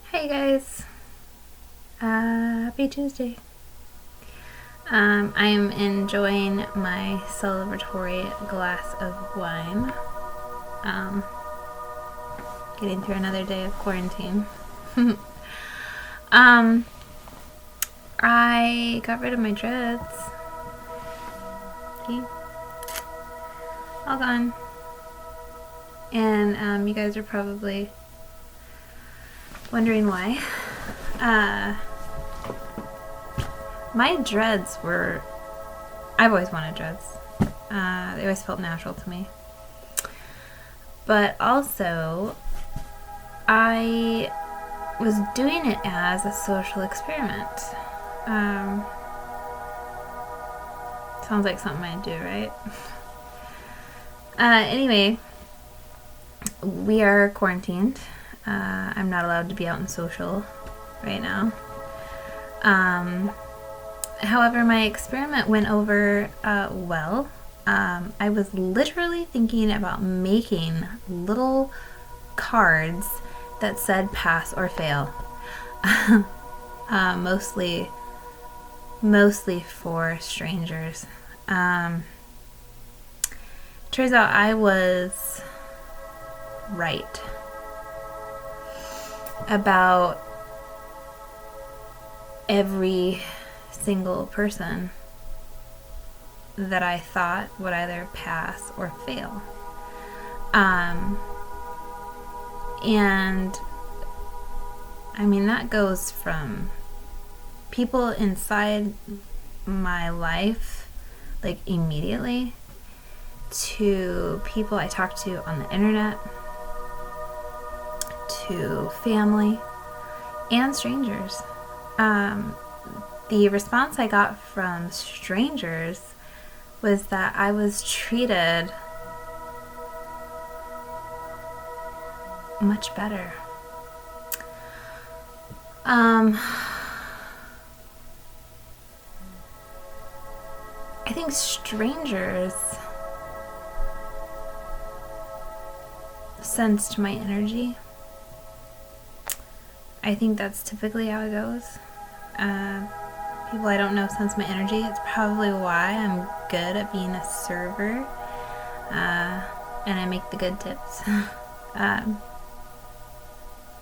Hey guys, happy Tuesday. I am enjoying my celebratory glass of wine. Um, Getting through another day of quarantine. um, I got rid of my dreads. See? All gone. And you guys are probably wondering why. My dreads were... I've always wanted dreads. They always felt natural to me. But also, I was doing it as a social experiment. Sounds like something I'd do, right? Anyway, we are quarantined. I'm not allowed to be out and social right now. However, my experiment went over well. I was literally thinking about making little cards that said pass or fail. Mostly for strangers. Turns out I was right about every single person that I thought would either pass or fail. And I mean, that goes from people inside my life, like immediately, to people I talk to on the internet, to family, and strangers. The response I got from strangers was that I was treated much better. I think strangers sensed my energy. I think that's typically how it goes. People I don't know sense my energy. It's probably why I'm good at being a server, and I make the good tips.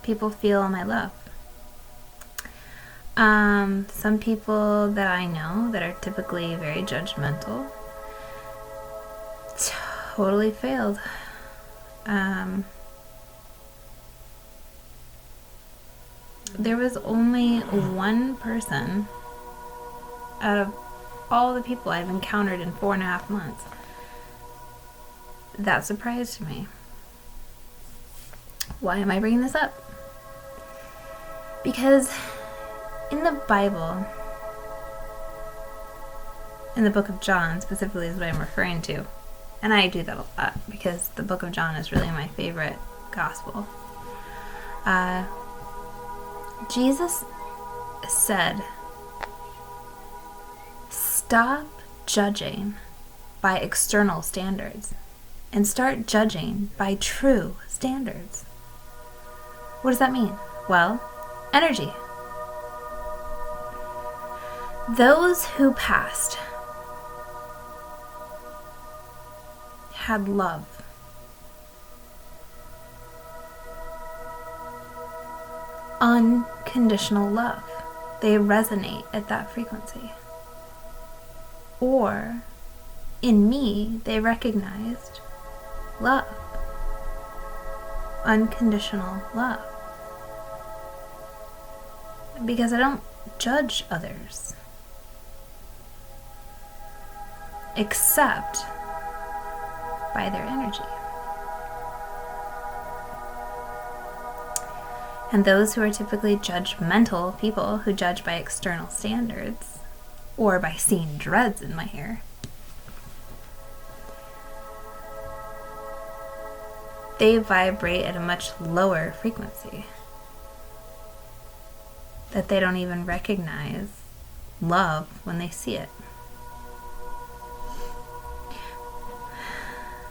People feel my love. Some people that I know that are typically very judgmental totally failed. There was only one person out of all the people I've encountered in 4.5 months that surprised me. Why am I bringing this up? Because in the Bible, in the book of John specifically is what I'm referring to, and I do that a lot because the book of John is really my favorite gospel. Jesus said, stop judging by external standards and start judging by true standards. What does that mean? Well, energy. Those who passed had love. Unconditional love. They resonate at that frequency. Or, in me, they recognized love. Unconditional love. Because I don't judge others. Except by their energy. And those who are typically judgmental people who judge by external standards or by seeing dreads in my hair, they vibrate at a much lower frequency. That they don't even recognize love when they see it.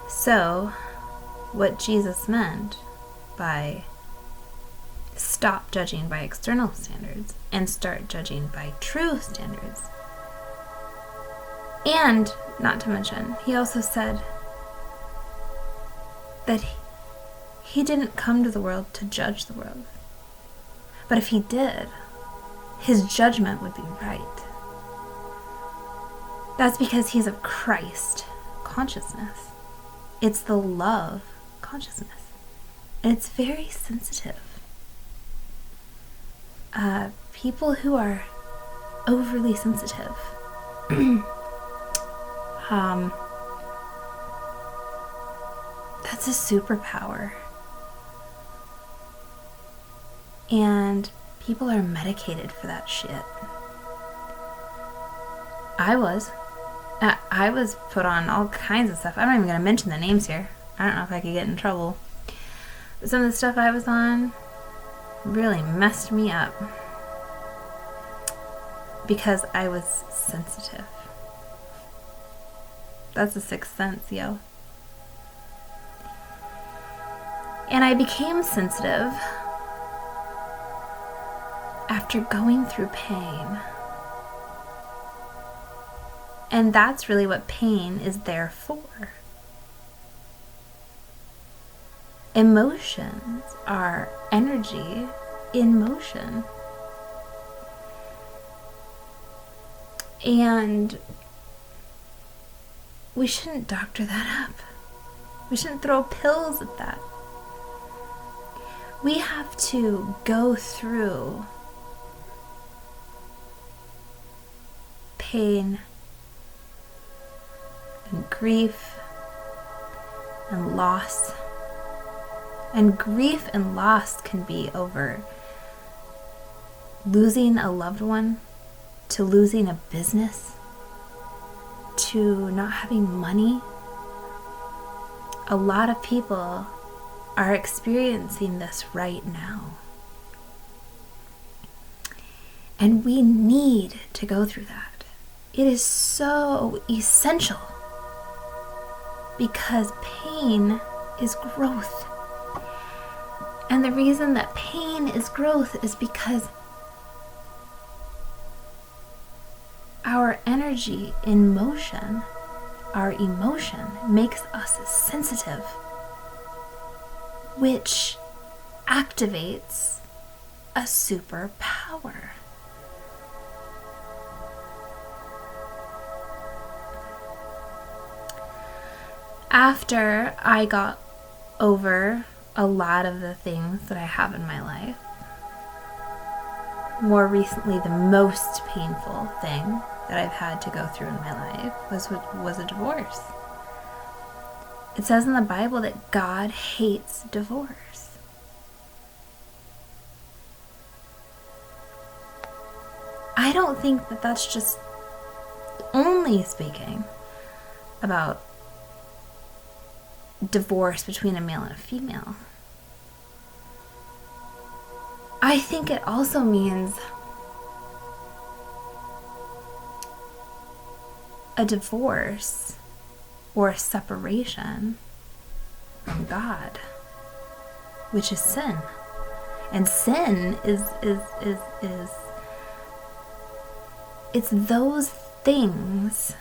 So, what Jesus meant by stop judging by external standards and start judging by true standards. And, not to mention, he also said that he didn't come to the world to judge the world. But if he did, his judgment would be right. That's because he's of Christ consciousness. It's the love consciousness. And it's very sensitive. People who are overly sensitive that's a superpower. And people are medicated for that shit. I was put on all kinds of stuff. I'm not even going to mention the names here. I don't know if I could get in trouble. But some of the stuff I was on really messed me up. Because I was sensitive. That's a sixth sense, yo. And I became sensitive after going through pain. And that's really what pain is there for. Emotions are energy in motion. And we shouldn't doctor that up. We shouldn't throw pills at that. We have to go through pain and grief and loss. And grief and loss can be over losing a loved one, to losing a business, to not having money. A lot of people are experiencing this right now. And we need to go through that. It is so essential because pain is growth. And the reason that pain is growth is because our energy in motion, our emotion, makes us sensitive, which activates a superpower. After I got over a lot of the things that I have in my life, more recently, the most painful thing that I've had to go through in my life was a divorce. It says in the Bible that God hates divorce. I don't think that that's just only speaking about divorce between a male and a female. I think it also means a divorce or a separation from God, which is sin. And sin is it's those things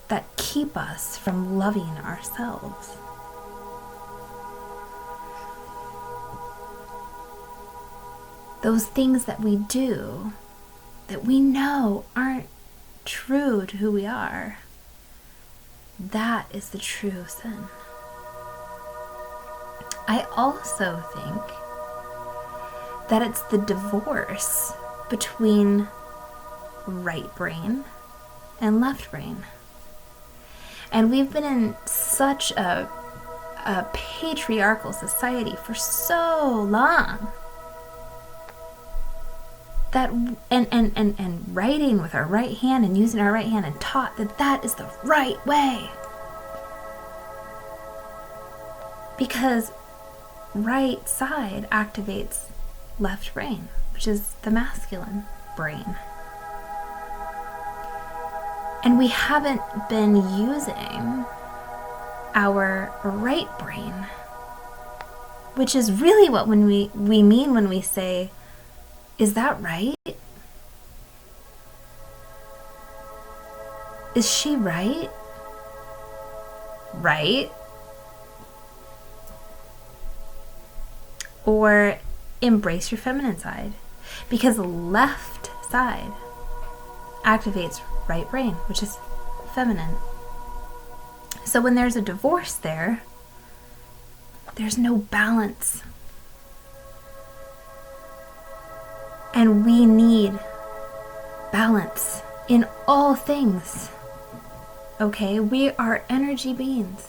that keep us from loving ourselves. Those things that we do that we know aren't true to who we are. That is the true sin. I also think that it's the divorce between right brain and left brain. And we've been in such a patriarchal society for so long that and writing with our right hand and using our right hand and taught that is the right way. Because right side activates left brain, which is the masculine brain. And we haven't been using our right brain, which is really what we mean when we say, is that right? Is she right? Right? Or embrace your feminine side, because the left side activates right brain, which is feminine. So when there's a divorce there's no balance. And we need balance in all things. Okay? We are energy beings.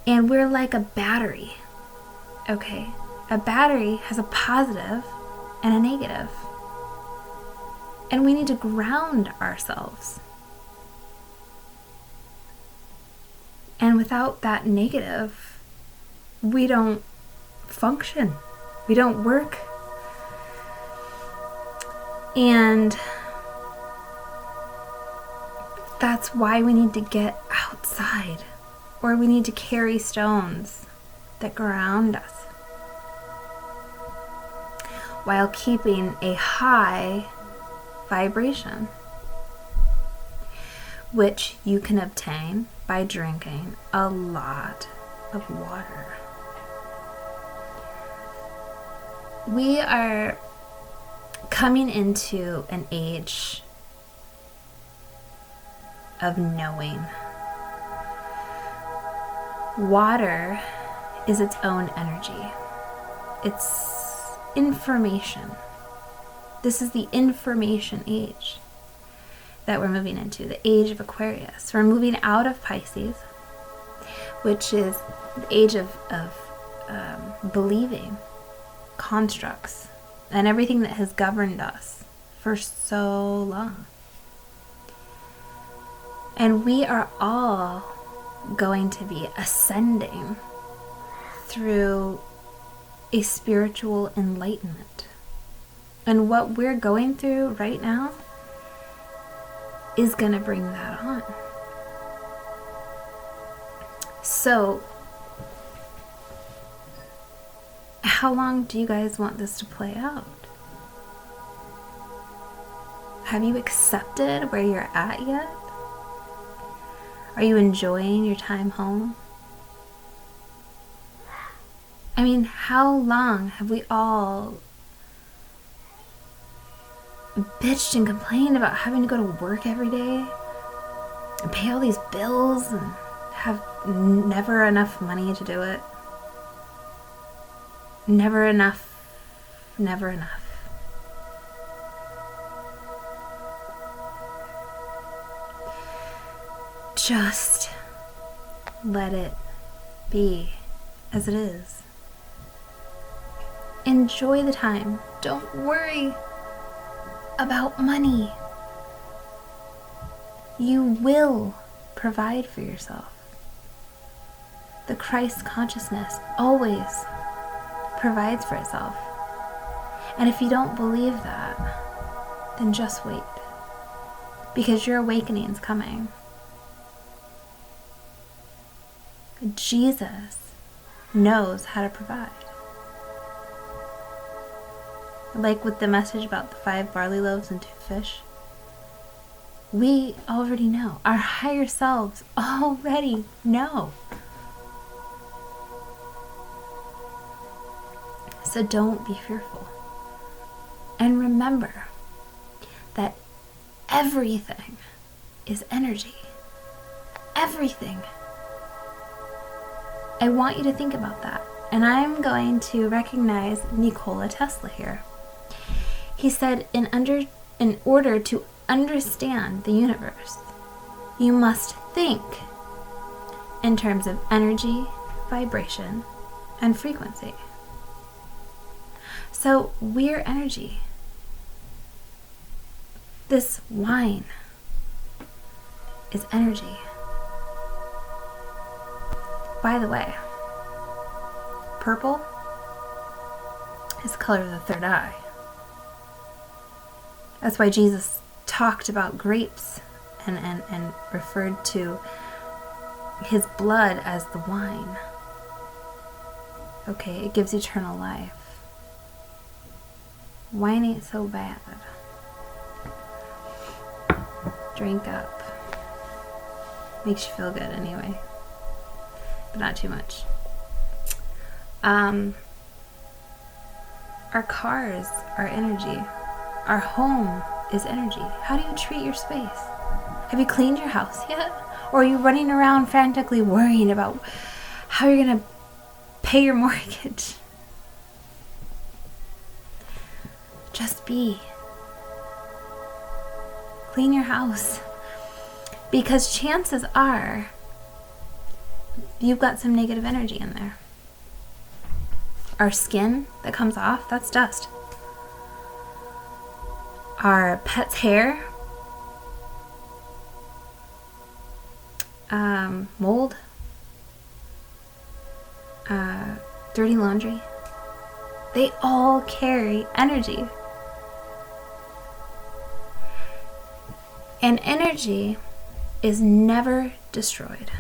And we're like a battery. Okay? A battery has a positive and a negative. And we need to ground ourselves. And without that negative, we don't function. We don't work. And that's why we need to get outside, or we need to carry stones that ground us while keeping a high vibration, which you can obtain by drinking a lot of water. We are coming into an age of knowing. Water is its own energy. It's information. This is the information age that we're moving into, the age of Aquarius. We're moving out of Pisces, which is the age of believing constructs and everything that has governed us for so long. And we are all going to be ascending through a spiritual enlightenment. And what we're going through right now is going to bring that on. So, how long do you guys want this to play out? Have you accepted where you're at yet? Are you enjoying your time home? I mean, how long have we all bitched and complained about having to go to work every day and pay all these bills and have never enough money to do it? Never enough. Never enough. Just let it be as it is. Enjoy the time. Don't worry about money. You will provide for yourself. The Christ consciousness always provides for itself. And if you don't believe that, then just wait. Because your awakening is coming. Jesus knows how to provide. Like with the message about the 5 barley loaves and 2 fish. We already know. Our higher selves already know. So don't be fearful. And remember that everything is energy. Everything. I want you to think about that. And I'm going to recognize Nikola Tesla here. He said, in order to understand the universe, you must think in terms of energy, vibration, and frequency. So we're energy. This wine is energy. By the way, purple is the color of the third eye. That's why Jesus talked about grapes and referred to his blood as the wine. Okay, it gives eternal life. Wine ain't so bad. Drink up. Makes you feel good anyway. But not too much. Our cars are energy. Our home is energy. How do you treat your space? Have you cleaned your house yet? Or are you running around frantically worrying about how you're going to pay your mortgage? Just be. Clean your house. Because chances are you've got some negative energy in there. Our skin that comes off, that's dust. Our pet's hair, mold, dirty laundry, they all carry energy. And energy is never destroyed,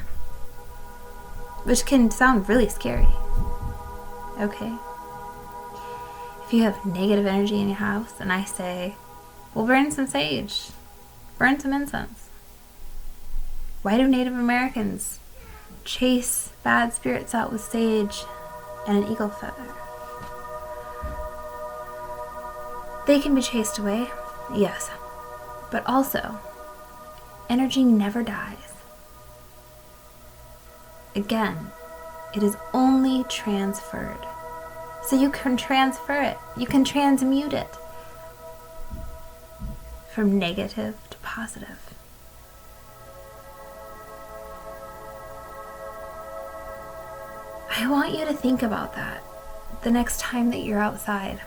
which can sound really scary. Okay? If you have negative energy in your house and I say, well, burn some sage, burn some incense. Why do Native Americans chase bad spirits out with sage and an eagle feather? They can be chased away, yes, but also, energy never dies. Again, it is only transferred. So you can transfer it. You can transmute it from negative to positive. I want you to think about that the next time that you're outside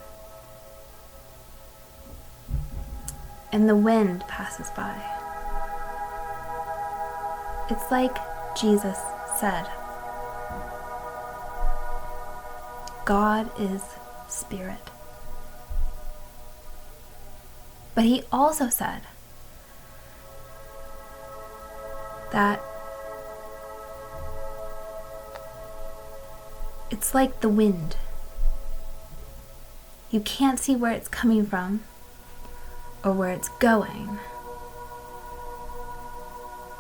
and the wind passes by. It's like Jesus said, God is spirit. But he also said that it's like the wind. You can't see where it's coming from or where it's going.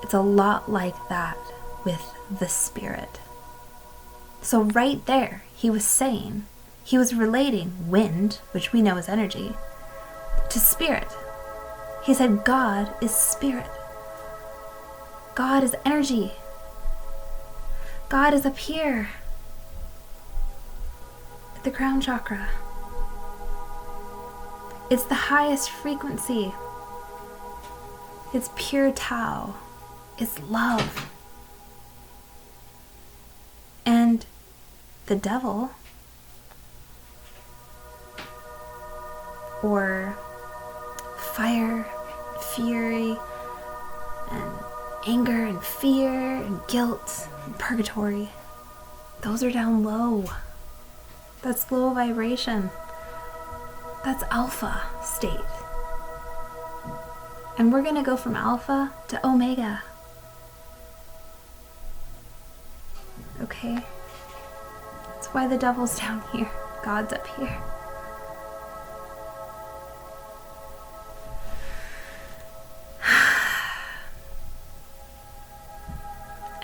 It's a lot like that with the spirit. So right there, he was saying, he was relating wind, which we know is energy, to spirit. He said God is spirit. God is energy. God is up here at the crown chakra. It's the highest frequency. It's pure Tao. It's love. And the devil, or fire, fury, and anger, and fear, and guilt, and purgatory, those are down low. That's low vibration. That's alpha state. And we're going to go from alpha to omega. Okay? That's why the devil's down here. God's up here.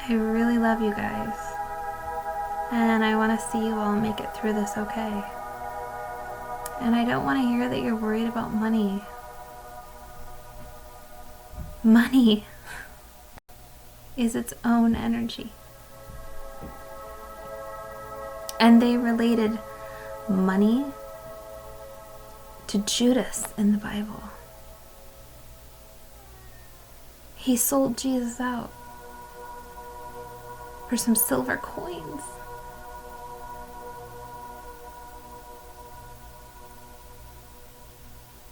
I really love you guys. And I want to see you all make it through this okay. And I don't want to hear that you're worried about money. Money is its own energy. And they related money to Judas in the Bible. He sold Jesus out for some silver coins.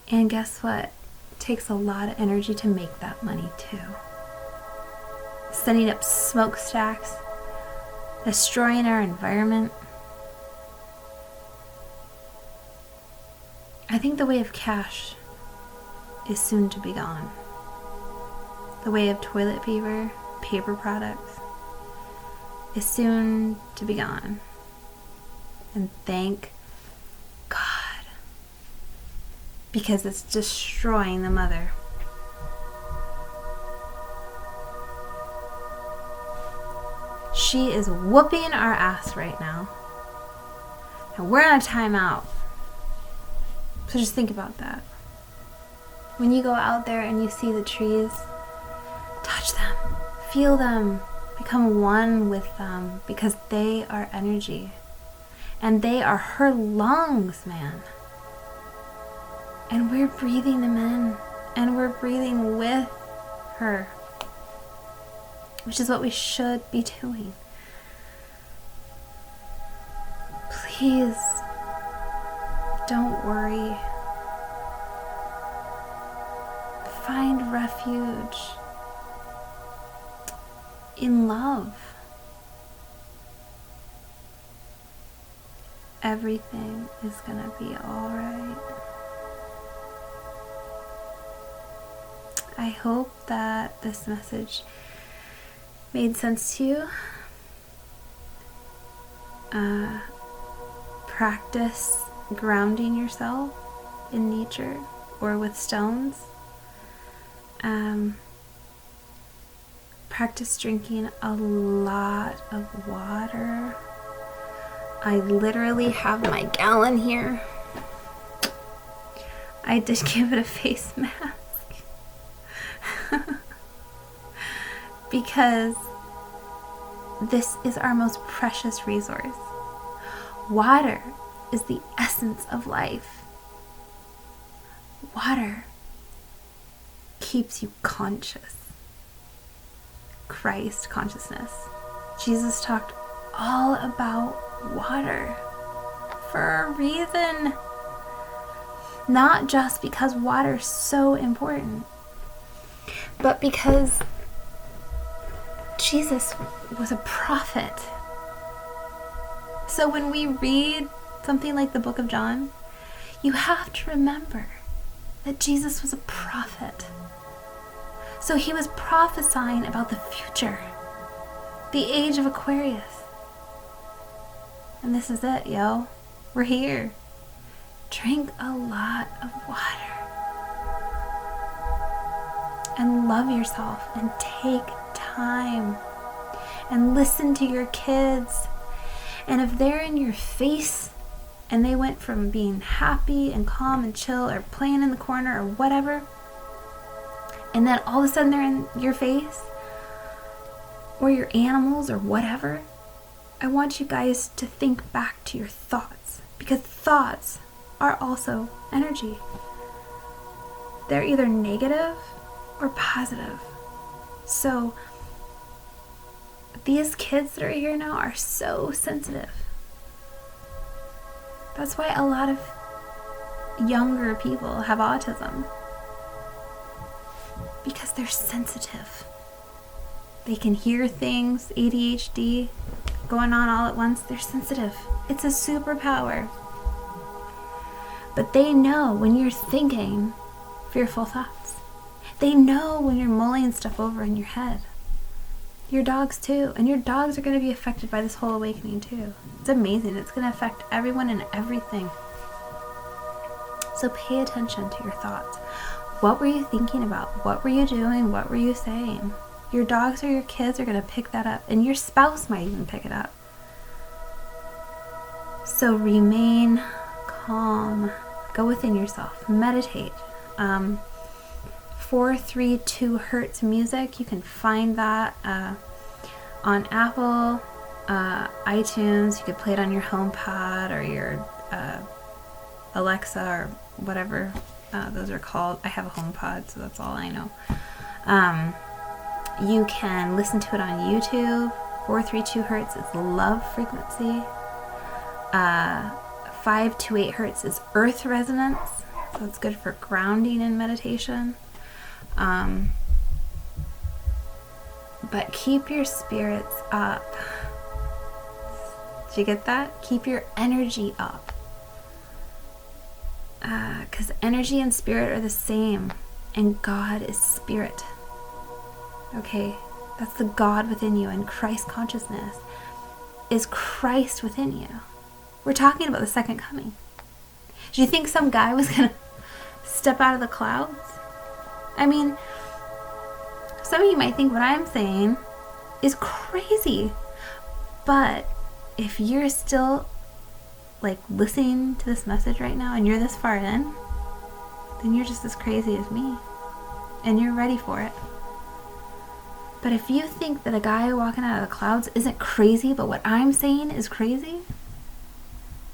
And guess what? It takes a lot of energy to make that money too. Setting up smokestacks, destroying our environment. I think the way of cash is soon to be gone. The way of toilet paper, paper products, is soon to be gone. and thank God, because it's destroying the mother. She is whooping our ass right now, and we're on a timeout. So just think about that. When you go out there and you see the trees, touch them, feel them, become one with them, because they are energy. And they are her lungs, man. And we're breathing them in, and we're breathing with her, which is what we should be doing. Please, don't worry. Find refuge in love. Everything is gonna be all right. I hope that this message made sense to you. Practice grounding yourself in nature or with stones. Practice drinking a lot of water. I literally have my gallon here. I did give it a face mask because this is our most precious resource. Water is the essence of life. Water keeps you conscious. Christ consciousness. Jesus talked all about water for a reason. Not just because water is so important, but because Jesus was a prophet. So when we read something like the book of John, you have to remember that Jesus was a prophet. So he was prophesying about the future, the age of Aquarius. And this is it, yo. We're here. Drink a lot of water. And love yourself and take time. And listen to your kids. And if they're in your face and they went from being happy and calm and chill or playing in the corner or whatever, and then all of a sudden they're in your face or your animals or whatever, I want you guys to think back to your thoughts, because thoughts are also energy. They're either negative or positive. So these kids that are here now are so sensitive. That's why a lot of younger people have autism, because they're sensitive. They can hear things, ADHD going on all at once. They're sensitive. It's a superpower. But they know when you're thinking fearful thoughts. They know when you're mulling stuff over in your head. Your dogs too. And your dogs are going to be affected by this whole awakening too. It's amazing. It's going to affect everyone and everything. So pay attention to your thoughts. What were you thinking about? What were you doing? What were you saying? Your dogs or your kids are going to pick that up, and your spouse might even pick it up. So remain calm. Go within yourself. Meditate. 432 Hertz music. You can find that on Apple, iTunes. You could play it on your HomePod or your Alexa or whatever those are called. I have a HomePod, so that's all I know. You can listen to it on YouTube. 432 Hertz is love frequency. 528 Hertz is earth resonance. So it's good for grounding and meditation. But keep your spirits up. Did you get that? Keep your energy up. Because energy and spirit are the same. And God is spirit. Okay? That's the God within you. And Christ consciousness is Christ within you. We're talking about the second coming. Do you think some guy was going to step out of the clouds? I mean, some of you might think what I'm saying is crazy. But if you're still like listening to this message right now and you're this far in, then you're just as crazy as me. And you're ready for it. But if you think that a guy walking out of the clouds isn't crazy, but what I'm saying is crazy,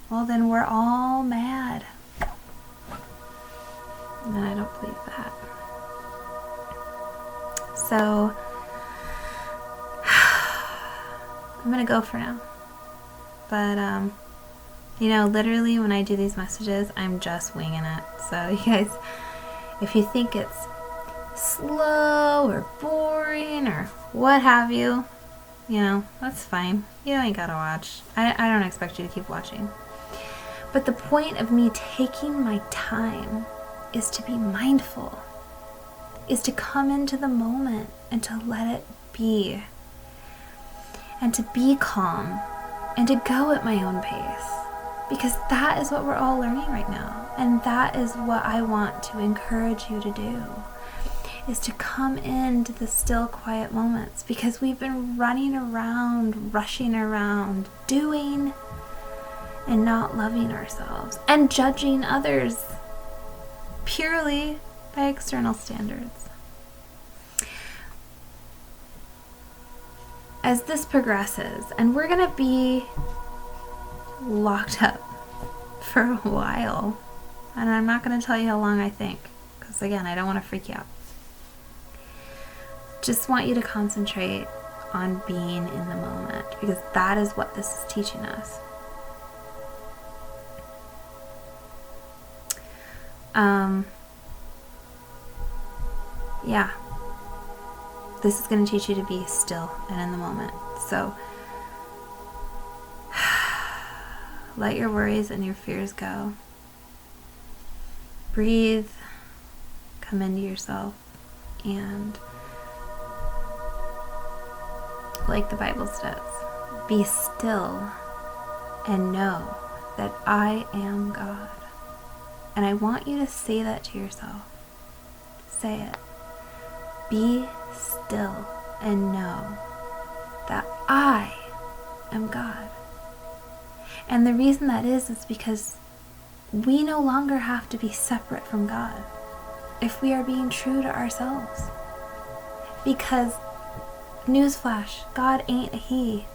well, then we're all mad. And I don't believe that. So, I'm going to go for now. But, literally when I do these messages, I'm just winging it. So, you guys, if you think it's slow or boring or what have you, that's fine. You ain't gotta watch. I don't expect you to keep watching. But the point of me taking my time is to be mindful, is to come into the moment and to let it be, and to be calm and to go at my own pace, because that is what we're all learning right now, and that is what I want to encourage you to do, is to come into the still, quiet moments, because we've been running around, rushing around, doing and not loving ourselves and judging others purely by external standards. As this progresses, and we're going to be locked up for a while, and I'm not going to tell you how long I think, because again, I don't want to freak you out. Just want you to concentrate on being in the moment, because that is what this is teaching us. This is going to teach you to be still and in the moment. So let your worries and your fears go. Breathe, come into yourself, and like the Bible says, be still and know that I am God. And I want you to say that to yourself. Say it. Be still and know that I am God. And the reason that is because we no longer have to be separate from God if we are being true to ourselves. Because, newsflash, God ain't a he.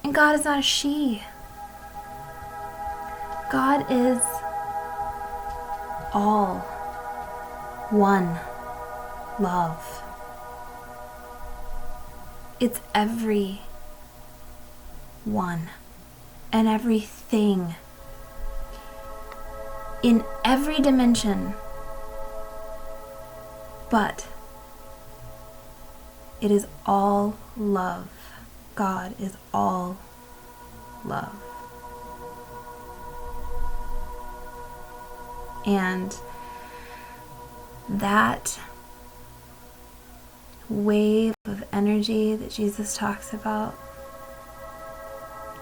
And God is not a she. God is all one love. It's every one and everything in every dimension, but it is all love. God is all love. And that wave of energy that Jesus talks about,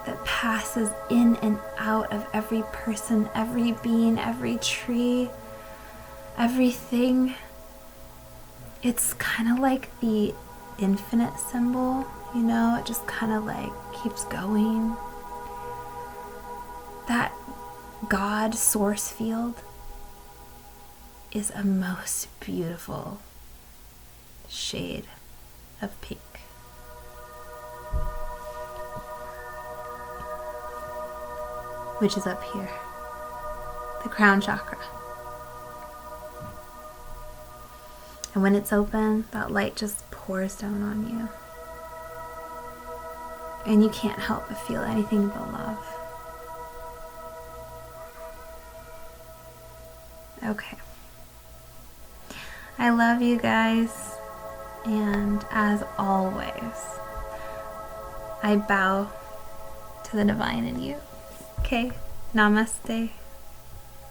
that passes in and out of every person, every being, every tree, everything, it's kind of like the infinite symbol, it just kind of like keeps going. That God source field is a most beautiful shade of pink. Which is up here, the crown chakra. And when it's open, that light just pours down on you. And you can't help but feel anything but love. Okay. I love you guys, and as always, I bow to the divine in you. Okay? Namaste.